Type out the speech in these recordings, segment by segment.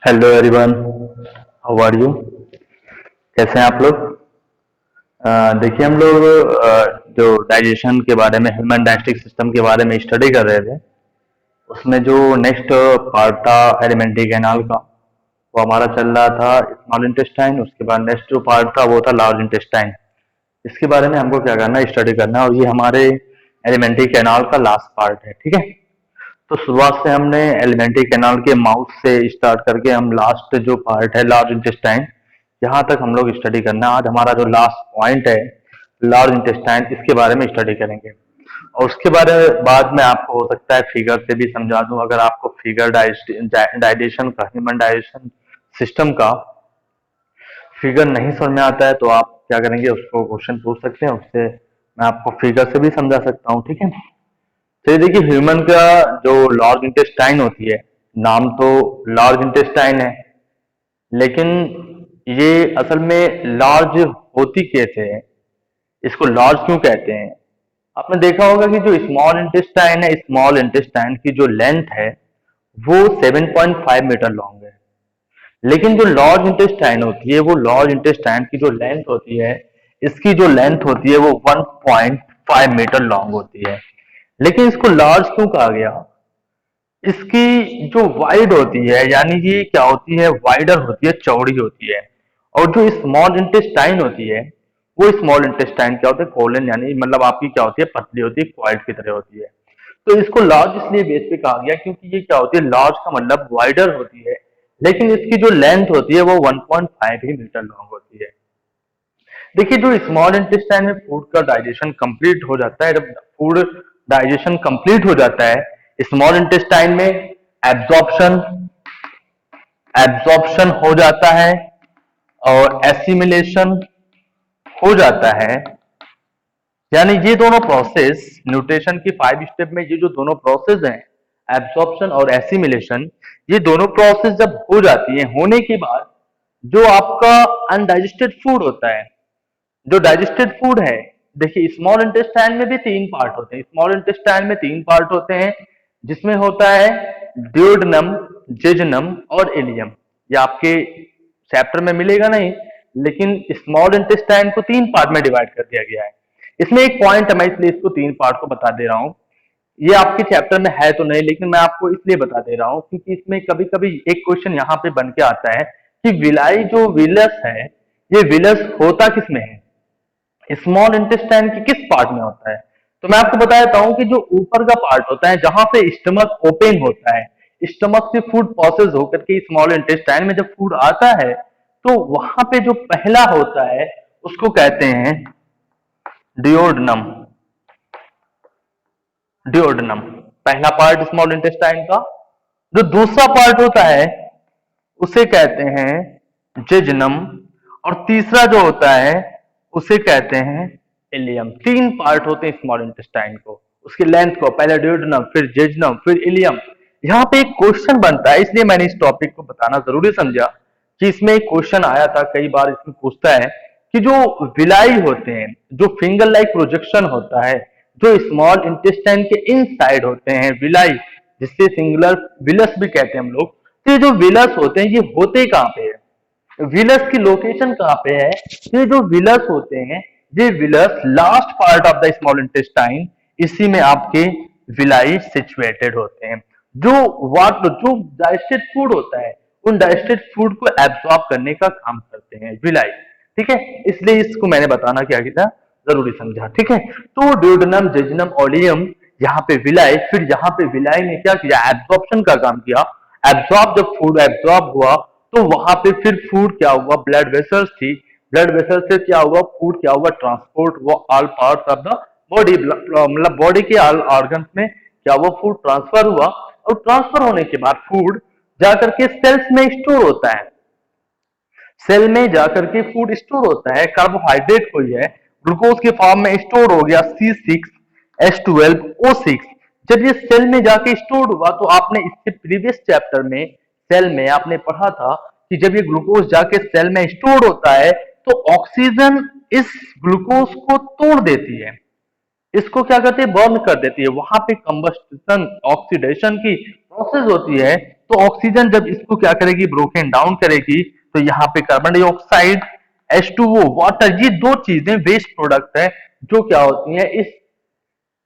Hello everyone, how are you? कैसे हैं आप लोग? देखिए हम लोग जो डाइजेशन के बारे में, ह्यूमन डाइजेस्टिक सिस्टम के बारे में स्टडी कर रहे थे। उसमें जो नेक्स्ट पार्ट था एलिमेंट्री कैनाल का, वो हमारा चल रहा था स्मॉल इंटेस्टाइन। उसके बाद नेक्स्ट जो पार्ट था वो था लार्ज इंटेस्टाइन। इसके बारे में हमको क्या करना है, स्टडी करना है, और ये हमारे एलिमेंट्री कैनाल का लास्ट पार्ट है। ठीक है, तो शुरुआत से हमने एलिमेंट्री कैनाल के माउथ से स्टार्ट करके हम लास्ट जो पार्ट है लार्ज इंटेस्टाइन, यहाँ तक हम लोग स्टडी करना है। आज हमारा जो लास्ट पॉइंट है लार्ज इंटेस्टाइन, इसके बारे में स्टडी करेंगे। और उसके बारे में बाद में आपको हो सकता है फिगर से भी समझा दूं। अगर आपको फिगर डाइजेशन का, ह्यूमन डाइजेशन सिस्टम का फिगर नहीं समझ में आता है तो आप क्या करेंगे, उसको क्वेश्चन पूछ सकते हैं, उससे मैं आपको फिगर से भी समझा सकता हूँ। ठीक है, तो ये देखिए ह्यूमन का जो लार्ज इंटेस्टाइन होती है, नाम तो लार्ज इंटेस्टाइन है, लेकिन ये असल में लार्ज होती कैसे है, इसको लार्ज क्यों कहते हैं? आपने देखा होगा कि जो स्मॉल इंटेस्टाइन है, स्मॉल इंटेस्टाइन की जो लेंथ है वो 7.5 मीटर लॉन्ग है। लेकिन जो लार्ज इंटेस्टाइन होती है, वो लार्ज इंटेस्टाइन की जो लेंथ होती है, इसकी जो लेंथ होती है वो 1.5 मीटर लॉन्ग होती है। लेकिन इसको लार्ज क्यों कहा गया? इसकी जो वाइड होती है, यानी कि क्या होती है, वाइडर होती है, चौड़ी होती है। और जो स्मॉल इंटेस्टाइन होती है, वो स्मॉल इंटेस्टाइन क्या होता है, कोलन, यानी मतलब आपकी क्या होती है, पतली होती है, क्वाइट की तरह होती है। तो इसको लार्ज इसलिए बेस पे कहा गया क्योंकि ये क्या होती है, लार्ज का मतलब वाइडर होती है, लेकिन इसकी जो लेंथ होती है वो 1.5 ही मीटर लॉन्ग होती है। देखिए जो स्मॉल इंटेस्टाइन में फूड का डाइजेशन कंप्लीट हो जाता है, जब फूड डाइजेशन कंप्लीट हो जाता है स्मॉल इंटेस्टाइन में, एब्जॉर्प्शन एब्जॉर्प्शन हो जाता है और एसिमिलेशन हो जाता है। यानी ये दोनों प्रोसेस न्यूट्रिशन की 5 स्टेप में, ये जो दोनों प्रोसेस हैं, एब्जॉर्प्शन और एसिमिलेशन, ये दोनों प्रोसेस जब हो जाती है, होने के बाद जो आपका अनडाइजेस्टेड फूड होता है, जो डाइजेस्टेड फूड है, देखिए स्मॉल इंटेस्टाइन में भी 3 पार्ट होते हैं। स्मॉल इंटेस्टाइन में 3 पार्ट होते हैं, जिसमें होता है ड्यूोडेनम, जेजुनम और इलियम। ये आपके चैप्टर में मिलेगा नहीं, लेकिन स्मॉल इंटेस्टाइन को 3 पार्ट में डिवाइड कर दिया गया है। इसमें एक पॉइंट है, मैं इसलिए इसको 3 पार्ट को बता दे रहा हूँ। ये आपके चैप्टर में है तो नहीं, लेकिन मैं आपको इसलिए बता दे रहा हूँ क्योंकि इसमें कभी कभी एक क्वेश्चन यहाँ पे बन के आता है कि विलाई जो विलस है, ये विलस होता किसमें है, स्मॉल इंटेस्टाइन के किस पार्ट में होता है? तो मैं आपको बता देता हूं कि जो ऊपर का पार्ट होता है, जहां पे स्टमक ओपन होता है, स्टमक से फूड प्रोसेस होकर के स्मॉल इंटेस्टाइन में जब फूड आता है, तो वहां पे जो पहला होता है उसको कहते हैं डिओडनम। डिओडनम पहला पार्ट स्मॉल इंटेस्टाइन का। जो दूसरा पार्ट होता है उसे कहते हैं जेजुनम, और तीसरा जो होता है उसे कहते हैं इलियम। 3 पार्ट होते हैं स्मॉल इंटेस्टाइन को, उसकी लेंथ को, पहले ड्यूोडेनम, फिर जेजुनम, फिर इलियम। यहाँ पे एक क्वेश्चन बनता है, इसलिए मैंने इस टॉपिक को बताना जरूरी समझा कि इसमें एक क्वेश्चन आया था, कई बार इसमें पूछता है कि जो विलाई होते हैं, जो फिंगर लाइक प्रोजेक्शन होता है, जो स्मॉल इंटेस्टाइन के इनसाइड होते हैं विलाई, जिससे सिंगुलर विलस भी कहते हैं हम लोग। तो ये जो विलस होते हैं, ये होते कहाँ पे है, विलस की लोकेशन कहाँ पे है? ये जो विलस होते हैं, ये villous last part of the small intestine, इसी में आपके विलाई सिचुएटेड होते हैं। जो डाइजेस्टेड फूड होता है, उन डाइजेस्टेड फूड को एब्सॉर्ब करने का काम करते हैं विलाई। ठीक है, इसलिए इसको मैंने बताना क्या किया, जरूरी समझा। ठीक है, तो ड्यूोडेनम, जेजुनम, ओलियम, यहाँ पे विलाई, फिर यहाँ पे विलाई ने क्या किया, एब्जॉर्प्शन का काम किया। एब्जॉर्ब, जब फूड एब्जॉर्ब हुआ तो वहां पे फिर फूड क्या हुआ, ब्लड वेसल्स थी, ब्लड वेसल से क्या हुआ, फूड क्या हुआ, ट्रांसपोर्ट हुआ all parts of the body, मतलब बॉडी के ऑल ऑर्गन्स में क्या हुआ, फूड ट्रांसफर हुआ। और ट्रांसफर होने के बाद फूड जाकर के सेल्स में स्टोर होता है। सेल में जाकर के फूड स्टोर होता है, कार्बोहाइड्रेट कोई है, ग्लूकोज के फॉर्म में स्टोर हो गया C6H12O6। जब ये सेल में जाके स्टोर हुआ, तो आपने इसके प्रीवियस चैप्टर में सेल में आपने पढ़ा था कि जब ये ग्लूकोज जाके सेल में स्टोर होता है तो ऑक्सीजन इस ग्लूकोज को तोड़ देती है, इसको क्या करती है, बर्न कर देती है। वहां पे कंबस्टन, ऑक्सीडेशन की प्रोसेस होती है, तो ऑक्सीजन जब इसको क्या करेगी, ब्रोकन डाउन करेगी, तो यहाँ पे कार्बन डाइऑक्साइड, H2O, वाटर, ये दो चीजें वेस्ट प्रोडक्ट है जो क्या होती हैं इस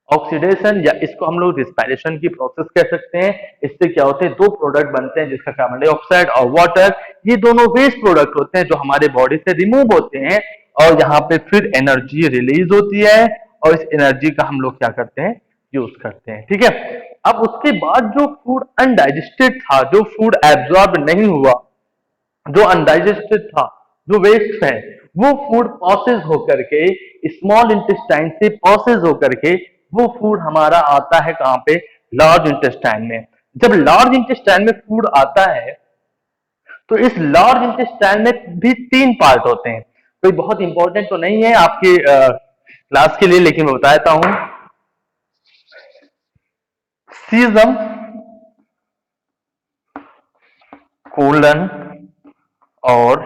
ऑक्सीडेशन, या इसको हम लोग रिस्पायरेशन की प्रोसेस कह सकते हैं। इससे क्या होते हैं, दो प्रोडक्ट बनते हैं जिसका कार्बन डाइऑक्साइड और वाटर, ये दोनों वेस्ट प्रोडक्ट होते हैं जो हमारे बॉडी से रिमूव होते हैं, और यहाँ पे फिर एनर्जी रिलीज होती है, और इस एनर्जी का हम लोग क्या करते हैं, यूज करते हैं। ठीक है, अब उसके बाद जो फूड अनडाइजेस्टेड था, जो फूड एब्जॉर्ब नहीं हुआ, जो अनडाइजेस्टेड था, जो वेस्ट है, वो फूड प्रोसेस होकर के स्मॉल इंटेस्टाइन से प्रोसेस होकर के वो फूड हमारा आता है कहां पे, लार्ज इंटेस्टाइन में। जब लार्ज इंटेस्टाइन में फूड आता है तो इस लार्ज इंटेस्टाइन में भी तीन पार्ट होते हैं। कोई बहुत इंपॉर्टेंट तो नहीं है आपकी क्लास के लिए, लेकिन मैं बताता हूं। सीजम, कोलन और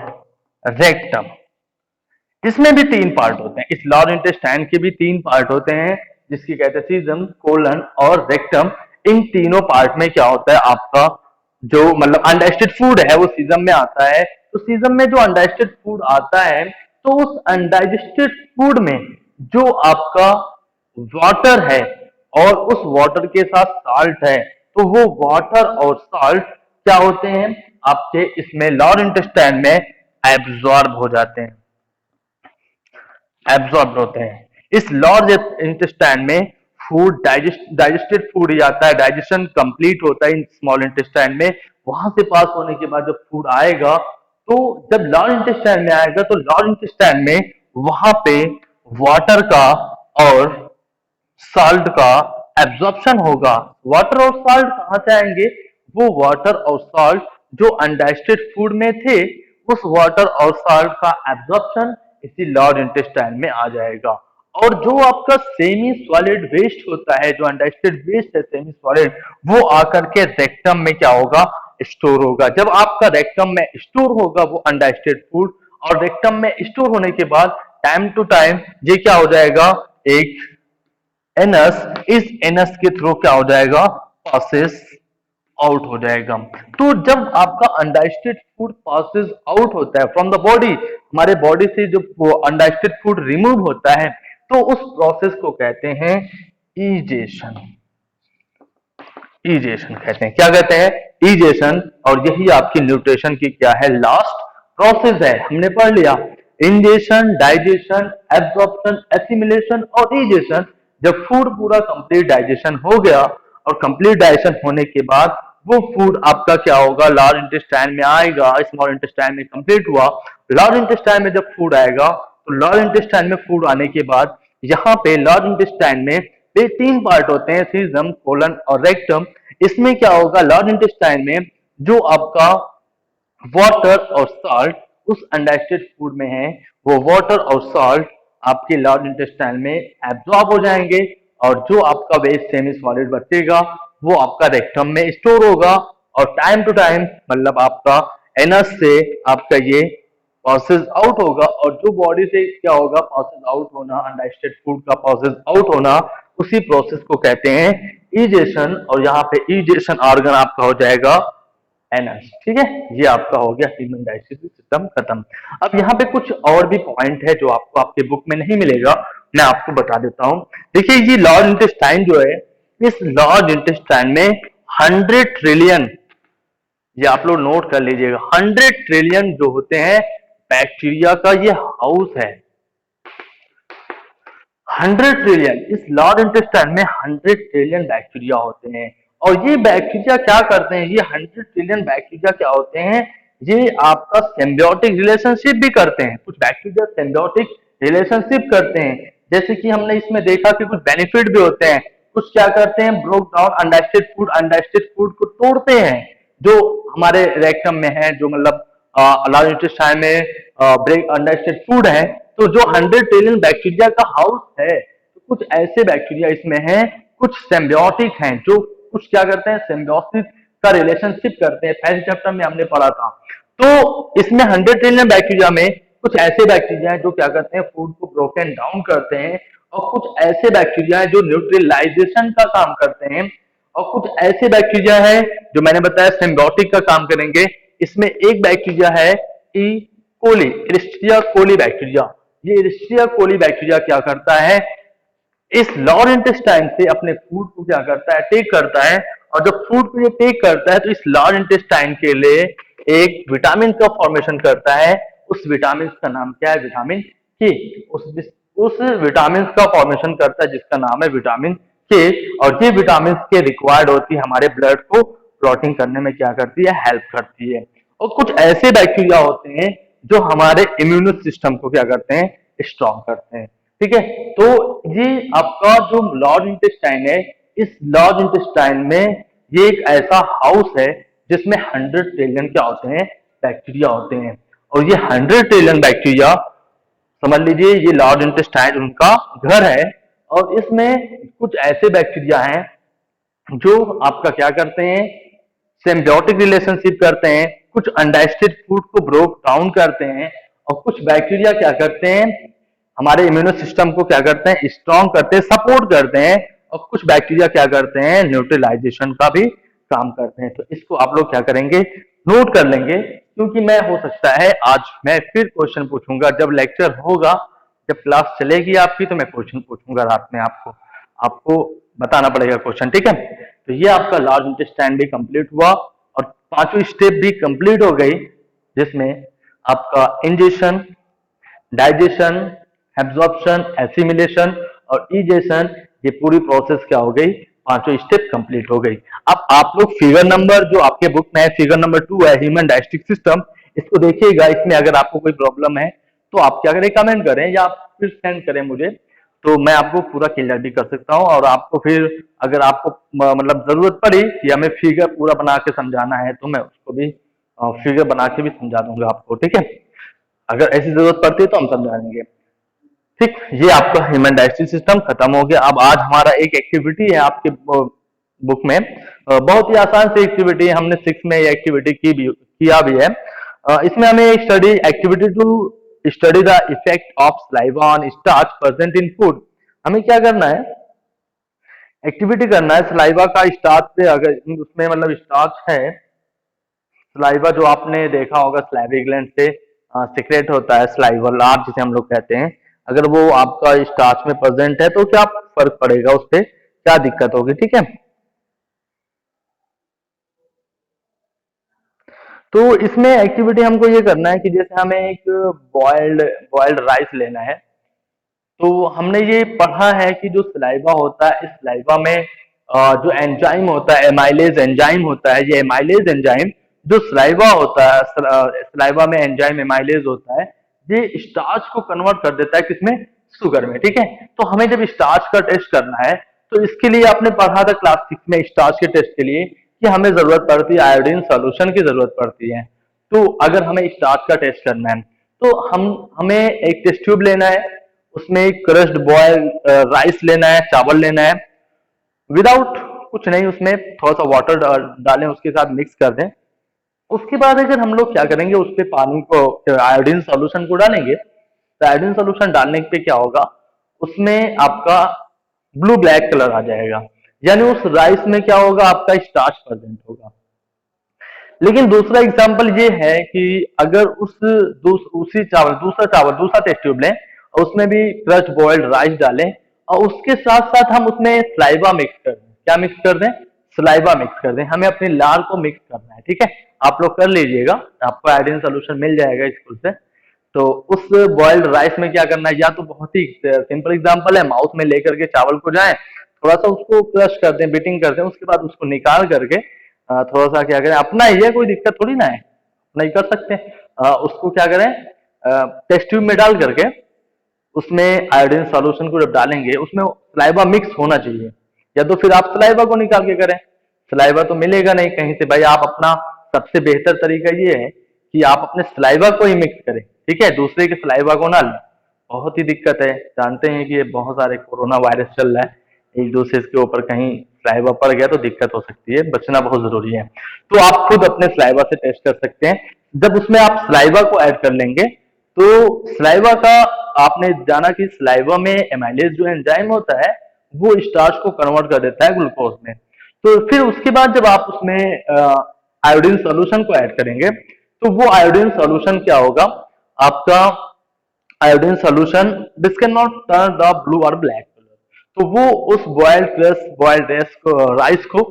रेक्टम, इसमें भी तीन पार्ट होते हैं। इस लार्ज इंटेस्टाइन के भी तीन पार्ट होते हैं, जिसकी कहते हैं सीजम, कोलन और रेक्टम। इन तीनों पार्ट में क्या होता है, आपका जो मतलब अनडाइजेस्टेड फूड है वो सीजम में आता है। तो सीजम में जो अनडाइजेस्टेड फूड आता है, तो उस अनडाइजेस्टेड फूड में जो आपका वाटर है और उस वाटर के साथ साल्ट है, तो वो वाटर और साल्ट क्या होते हैं आपके इसमें लार्ज इंटेस्टाइन में एब्जॉर्ब हो जाते हैं, एब्जॉर्ब होते हैं। इस लार्ज इंटेस्टाइन में फूड डाइजेस्टेड फूड ही आता है, डाइजेशन कंप्लीट होता है इन स्मॉल इंटेस्टाइन में। वहां से पास होने के बाद जब फूड आएगा, तो जब लार्ज इंटेस्टाइन में आएगा, तो लार्ज इंटेस्टाइन में वहां पे वाटर का और साल्ट का एब्जॉर्प्शन होगा। वाटर और साल्ट कहां से आएंगे, वो वाटर और साल्ट जो अनडाइजेस्टेड फूड में थे, उस वाटर और साल्ट का एब्जॉर्प्शन इसी लार्ज इंटेस्टाइन में आ जाएगा। और जो आपका सेमी सॉलिड वेस्ट होता है, जो अनडाइजेस्टेड वेस्ट है सेमी सॉलिड, वो आकर के रेक्टम में क्या होगा, स्टोर होगा। जब आपका रेक्टम में स्टोर होगा वो अनडाइजेस्टेड फूड, और रेक्टम में स्टोर होने के बाद टाइम टू टाइम ये क्या हो जाएगा, एक एनस, इस एनस के थ्रू क्या हो जाएगा, पासेस आउट हो जाएगा। तो जब आपका अनडाइजेस्टेड फूड पासेस आउट होता है फ्रॉम द बॉडी, हमारे बॉडी से जो अनडाइजेस्टेड फूड रिमूव होता है, तो उस प्रोसेस को कहते हैं ईजेशन। ईजेशन कहते हैं, क्या कहते हैं, ईजेशन। और यही आपकी न्यूट्रिशन की क्या है, लास्ट प्रोसेस है। हमने पढ़ लिया इंजेशन, डाइजेशन, एब्जॉर्प्शन, एसिमिलेशन और ईजेशन। जब फूड पूरा कंप्लीट डाइजेशन हो गया, और कंप्लीट डाइजेशन होने के बाद वो फूड आपका क्या होगा, लार्ज इंटेस्टाइन में आएगा। स्मॉल इंटेस्टाइन में कंप्लीट हुआ, लार्ज इंटेस्टाइन में जब फूड आएगा, तो लार्ज इंटेस्टाइन में फूड आने के बाद यहाँ पे लार्ज इंटेस्टाइन में ये तीन पार्ट होते हैं, सीजम, कोलन और रेक्टम। इसमें क्या होगा, लार्ज इंटेस्टाइन में जो आपका वाटर और साल्ट उस अनडाइजेस्टेड फूड में है, वो वाटर और साल्ट आपके लार्ज इंटेस्टाइन में एब्जॉर्ब हो जाएंगे, और जो आपका वेस्ट सेमी सॉलिड बचेगा वो आपका रेक्टम में स्टोर होगा। और टाइम टू टाइम मतलब आपका एनस से आपका ये प्रोसेस आउट होगा, और जो बॉडी से क्या होगा, प्रोसेस आउट होना, अनडाइजेस्टेड फूड का प्रोसेस आउट होना, उसी प्रोसेस को कहते हैं ईजेशन। और यहाँ पे ईजेशन ऑर्गन आपका हो जाएगा एनस। ठीक है, ये आपका हो गया ह्यूमन डाइजेस्टिव सिस्टम खत्म। अब यहाँ पे कुछ और भी पॉइंट है जो आपको आपके बुक में नहीं मिलेगा, मैं आपको बता देता हूँ। देखिए, ये लार्ज इंटेस्टाइन जो है, इस लार्ज इंटेस्टाइन में 100 ट्रिलियन, ये आप लोग नोट कर लीजिएगा, 100 ट्रिलियन जो होते हैं बैक्टीरिया का ये हाउस है। 100 ट्रिलियन, इस लार्ज इंटेस्टाइन में 100 ट्रिलियन बैक्टीरिया होते हैं। और ये बैक्टीरिया क्या करते हैं, ये 100 ट्रिलियन बैक्टीरिया क्या होते हैं, ये आपका सिम्बियोटिक रिलेशनशिप भी करते हैं। कुछ बैक्टीरिया सिम्बियोटिक रिलेशनशिप करते हैं, जैसे कि हमने इसमें देखा कि कुछ बेनिफिट भी होते हैं। कुछ क्या करते हैं, ब्रोक डाउन अनडाइजेस्टेड फूड को तोड़ते हैं, जो हमारे रेक्टम में है, जो मतलब लार्ज इंटेस्टाइन में ब्रेक अनडाइजेस्टेड फूड है। तो जो 100 ट्रिलियन बैक्टीरिया का हाउस है, तो कुछ ऐसे बैक्टीरिया इसमें हैं, कुछ सिम्बियोटिक हैं, जो कुछ क्या करते हैं, सिम्बियोसिस का रिलेशनशिप करते हैं। पहले चैप्टर में हमने पढ़ा था। तो इसमें 100 ट्रिलियन बैक्टीरिया में कुछ ऐसे बैक्टीरिया हैं जो क्या करते हैं, फूड को ब्रोकन डाउन करते हैं, और कुछ ऐसे बैक्टीरिया हैं जो न्यूट्रलाइजेशन का काम करते हैं। और कुछ ऐसे बैक्टीरिया है जो मैंने बताया सिम्बायोटिक का काम करेंगे। इसमें एक बैक्टीरिया है ई कोली, एरिस्टिया कोली बैक्टीरिया। ये एरिस्टिया कोली बैक्टीरिया क्या करता है, इस लॉर्ज इंटेस्टाइन से अपने फूड को क्या करता है, टेक करता है। और जब फूड को ये टेक करता है तो इस लॉर्ज इंटेस्टाइन के लिए एक विटामिन का फॉर्मेशन करता है। उस विटामिन का नाम क्या है, विटामिन के। उस विटामिन का फॉर्मेशन करता है जिसका नाम है विटामिन के। और ये विटामिन के रिक्वायर्ड होती है हमारे ब्लड को क्लॉटिंग करने में, क्या करती है, हेल्प करती है। और कुछ ऐसे बैक्टीरिया होते हैं जो हमारे इम्यून सिस्टम को क्या करते हैं, स्ट्रॉन्ग करते हैं। ठीक है, तो ये आपका जो लार्ज इंटेस्टाइन है, इस लार्ज इंटेस्टाइन में ये एक ऐसा हाउस है जिसमें 100 ट्रिलियन क्या होते हैं, बैक्टीरिया होते हैं। और ये 100 ट्रिलियन बैक्टीरिया समझ लीजिए ये लार्ज इंटेस्टाइन उनका घर है। और इसमें कुछ ऐसे बैक्टीरिया हैं जो आपका क्या करते हैं, सिम्बियोटिक रिलेशनशिप करते हैं, कुछ अनडाइजेस्टेड फूड को ब्रेक डाउन करते हैं। और कुछ बैक्टीरिया क्या करते हैं, हमारे इम्यूनो सिस्टम को क्या करते हैं, स्ट्रॉन्ग करते हैं, सपोर्ट करते हैं। और कुछ बैक्टीरिया क्या करते हैं, न्यूट्रलाइजेशन का भी काम करते हैं। तो इसको आप लोग क्या करेंगे, नोट कर लेंगे, क्योंकि मैं हो सकता है आज मैं फिर क्वेश्चन पूछूंगा जब लेक्चर होगा, जब क्लास चलेगी आपकी, तो मैं क्वेश्चन पूछूंगा रात में, आपको आपको बताना पड़ेगा क्वेश्चन। ठीक है, तो ये आपका लार्ज इंटेस्टाइन भी कंप्लीट हुआ और पांचवी स्टेप भी कंप्लीट हो गई, जिसमें आपका इंजेशन, डाइजेशन, एब्जॉर्प्शन, एसिमिलेशन और इजेशन, ये पूरी प्रोसेस क्या हो गई, पांचों स्टेप कंप्लीट हो गई। अब आप लोग फिगर नंबर जो आपके बुक में है, फिगर नंबर 2 है ह्यूमन डाइजेस्टिक सिस्टम, इसको देखिएगा। इसमें अगर आपको कोई प्रॉब्लम है तो आप क्या करें, कमेंट करें या आप फिर सेंड करें मुझे, तो मैं आपको पूरा क्लियर भी कर सकता हूँ। और आपको फिर अगर आपको मतलब जरूरत पड़ी कि हमें फिगर पूरा बना के समझाना है, तो मैं उसको भी फिगर बना के भी समझा दूंगा आपको। ठीक है, अगर ऐसी जरूरत पड़ती है तो हम समझा देंगे। ठीक, ये आपका ह्यूमन डाइजेस्टिव सिस्टम खत्म हो गया। अब आज हमारा एक एक्टिविटी है आपके बुक में, बहुत ही आसान सी एक्टिविटी है, हमने 6 में ये एक्टिविटी किया भी है। इसमें हमें study activity to study the effect of saliva on starch present in food. हमें क्या करना है, एक्टिविटी करना है सलाइवा का स्टार्च से, अगर उसमें मतलब स्टार्च है, सलाइवा जो आपने देखा होगा सलाइवरी ग्लैंड से सीक्रेट होता है, सलाइवा लार्ज जिसे हम लोग कहते हैं, अगर वो आपका स्टार्च में प्रेजेंट है तो क्या फर्क पड़ेगा, उस पर क्या दिक्कत होगी। ठीक है, तो इसमें एक्टिविटी हमको ये करना है कि जैसे हमें एक बॉइल्ड बॉइल्ड राइस लेना है। तो हमने ये पढ़ा है कि जो सलाइवा होता है, इस सलाइवा में जो एंजाइम होता है, एमाइलेज एंजाइम होता है, ये एमाइलेज एंजाइम जो सलाइवा होता है, सलाइवा में एंजाइम एमाइलेज होता है, ये स्टार्च को कन्वर्ट कर देता है किसमें, शुगर में। ठीक है, तो हमें जब स्टार्च का टेस्ट करना है तो इसके लिए आपने पढ़ा था क्लास 6 में स्टार्च के टेस्ट के लिए कि हमें जरूरत पड़ती है आयोडीन सॉल्यूशन की जरूरत पड़ती है। तो अगर हमें स्टार्च का टेस्ट करना है तो हमें एक टेस्ट ट्यूब लेना है, उसमें क्रश्ड बॉयल राइस लेना है, चावल लेना है, विदाउट कुछ नहीं, उसमें थोड़ा सा वाटर डालें, उसके साथ मिक्स कर दें। उसके बाद अगर हम लोग क्या करेंगे, उस पे पानी को, आयोडीन सॉल्यूशन को डालेंगे, तो आयोडीन सॉल्यूशन डालने पे क्या होगा, उसमें आपका ब्लू ब्लैक कलर आ जाएगा, यानी उस राइस में क्या होगा, आपका स्टार्च प्रेजेंट होगा। लेकिन दूसरा एग्जांपल ये है कि अगर उसी चावल, दूसरा टेस्ट ट्यूब लें और उसमें भी क्रश्ड बॉइल्ड राइस डालें और उसके साथ साथ हम उसमें सलाइवा मिक्स कर दें, क्या मिक्स कर दें, सलाइवा मिक्स कर दें, हमें अपनी लार को मिक्स करना है। ठीक है, आप लोग कर लीजिएगा, आपको आयोडीन सोल्यूशन मिल जाएगा स्कूल से। तो उस बॉइल्ड राइस में क्या करना है, या तो बहुत ही सिंपल एग्जांपल है, माउथ में लेकर के चावल को जाएं, थोड़ा सा उसको क्रश कर दें, बीटिंग कर दें, उसके बाद उसको निकाल करके थोड़ा सा क्या करें, अपना ही है, कोई दिक्कत थोड़ी ना है, अपना ही कर सकते हैं। उसको क्या करें, टेस्ट ट्यूब में डाल करके उसमें आयोडीन सॉल्यूशन को जब डालेंगे, उसमें सलाइवा मिक्स होना चाहिए, या तो फिर आप सलाइवा को निकाल के करें, सलाइवा तो मिलेगा नहीं कहीं से भाई, आप अपना सबसे बेहतर तरीका ये है कि आप अपने सलाइवा को ही मिक्स करें। ठीक है, दूसरे के सलाइवा को ना लें, बहुत ही दिक्कत है, जानते हैं कि ये बहुत सारे कोरोना वायरस चल रहा है, एक दूसरे के ऊपर कहीं सलाइवा पड़ गया तो दिक्कत हो सकती है, बचना बहुत जरूरी है। तो आप खुद अपने सलाइवा से टेस्ट कर सकते हैं। जब उसमें आप सलाइवा को ऐड कर लेंगे तो सलाइवा का, आपने जाना कि सलाइवा में एमाइलेज जो एंजाइम होता है वो स्टार्च को कन्वर्ट कर देता है ग्लूकोज में। तो फिर उसके बाद जब आप उसमें आयोडीन सॉल्यूशन को ऐड करेंगे, तो वो आयोडीन सॉल्यूशन क्या होगा, आपका iodine solution this can not turn the blue और ब्लैक कलर, तो वो उस बॉइल्ड राइस को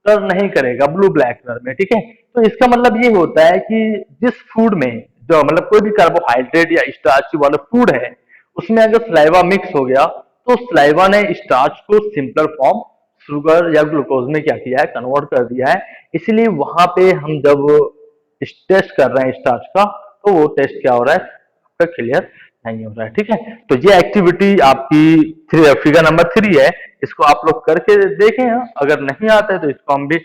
टर्न नहीं करेगा ब्लू ब्लैक कलर में, ठीक है। तो इसका मतलब ये होता है कि जिस फूड में जो मतलब कोई भी कार्बोहाइड्रेट या स्टार्च वाला फूड है, उसमें अगर स्लाइवा मिक्स हो गया, तो स्लाइवा ने स्टार्च को सिंपलर फॉर्म शुगर या ग्लूकोज में क्या किया है, कन्वर्ट कर दिया है। इसलिए वहां पे हम जब टेस्ट कर रहे हैं स्टार्च का, तो वो टेस्ट क्या हो रहा है, आपका क्लियर नहीं हो रहा है, ठीक है। तो ये एक्टिविटी आपकी फिगर नंबर 3 है, इसको आप लोग करके देखें। अगर नहीं आता है तो इसको हम भी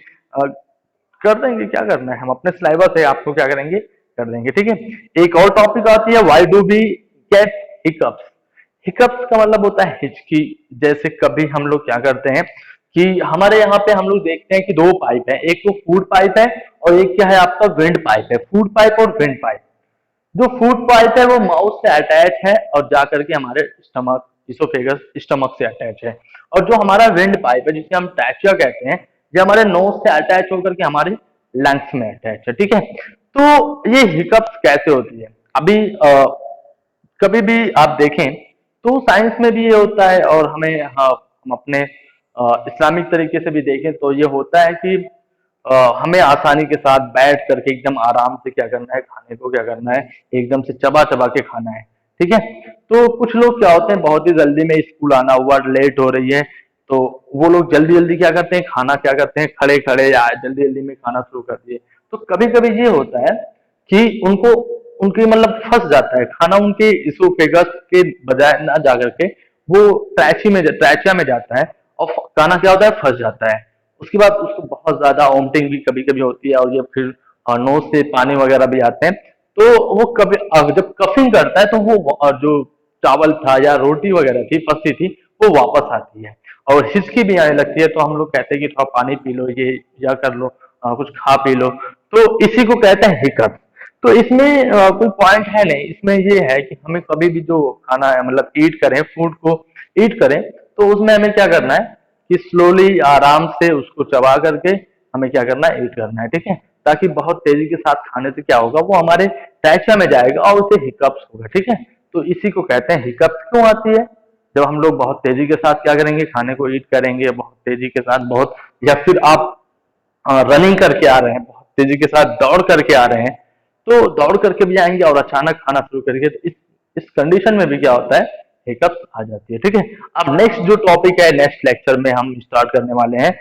कर देंगे, क्या करना है, हम अपने स्लाइवा से आपको क्या करेंगे, कर देंगे, ठीक है। एक और टॉपिक आती है, why do we get hiccups. Hiccups का मतलब होता है हिचकी। जैसे कभी हम लोग क्या करते हैं कि हमारे यहाँ पे हम लोग देखते हैं कि दो पाइप है, एक तो फूड पाइप है और एक क्या है आपका विंड पाइप है, फूड पाइप और विंड पाइप। जो फूड पाइप है वो माउथ से अटैच है और जा करके हमारे स्टमक इसोफेगस स्टमक से अटैच है, और जो हमारा विंड पाइप है जिसे हम ट्रैकिया कहते हैं, ये हमारे नोज से अटैच होकर के हमारे लंग्स में अटैच है, ठीक है। तो ये हिकअप्स कैसे होती है, अभी कभी भी आप देखें तो साइंस में भी ये होता है, और हमें हम अपने इस्लामिक तरीके से भी देखें तो ये होता है कि हमें आसानी के साथ बैठ करके एकदम आराम से क्या करना है, खाने को क्या करना है, एकदम से चबा चबा के खाना है, ठीक है। तो कुछ लोग क्या होते हैं, बहुत ही जल्दी में स्कूल आना हुआ, लेट हो रही है, तो वो लोग जल्दी जल्दी क्या करते हैं, खाना क्या करते हैं, खड़े खड़े या जल्दी जल्दी में खाना शुरू कर दिए। तो कभी कभी ये होता है कि उनको उनके मतलब फंस जाता है खाना, उनके इसोफेगस के बजाय ना जा करके वो ट्रैचिया में जाता है, और खाना क्या होता है, फंस जाता है। उसके बाद उसको बहुत ज्यादा वोमिटिंग भी कभी कभी होती है, और ये फिर नोज से पानी वगैरह भी आते हैं। तो वो कभी जब कफिंग करता है तो वो जो चावल था या रोटी वगैरह थी फंसी थी, वो वापस आती है और हिचकी भी आने लगती है। तो हम लोग कहते हैं कि थोड़ा पानी पी लो, ये या कर लो, कुछ खा पी लो, तो इसी को कहते हैं हिकअप। तो इसमें कोई पॉइंट है नहीं, इसमें ये है कि हमें कभी भी जो खाना है मतलब ईट करें, फूड को ईट करें, तो उसमें हमें क्या करना है कि स्लोली आराम से उसको चबा करके हमें क्या करना है, ईट करना है, ठीक है। ताकि बहुत तेजी के साथ खाने से क्या होगा, वो हमारे ट्रैकिया में जाएगा और उसे हिकअप्स होगा, ठीक है। तो इसी को कहते हैं हिकअप्स। क्यों आती है, जब हम लोग बहुत तेजी के साथ क्या करेंगे, खाने को ईट करेंगे बहुत तेजी के साथ, बहुत, या फिर आप रनिंग करके आ रहे हैं, बहुत तेजी के साथ दौड़ करके आ रहे हैं, तो दौड़ करके भी आएंगे और अचानक खाना शुरू करेंगे, तो इस कंडीशन में भी क्या होता है, हिकअप्स आ जाती है, ठीक है। अब नेक्स्ट जो टॉपिक है, नेक्स्ट लेक्चर में हम स्टार्ट करने वाले हैं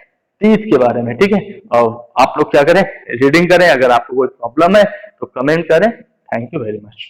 टीथ के बारे में, ठीक है। और आप लोग क्या करें, रीडिंग करें, अगर आपको कोई प्रॉब्लम है तो कमेंट करें। Thank you very much.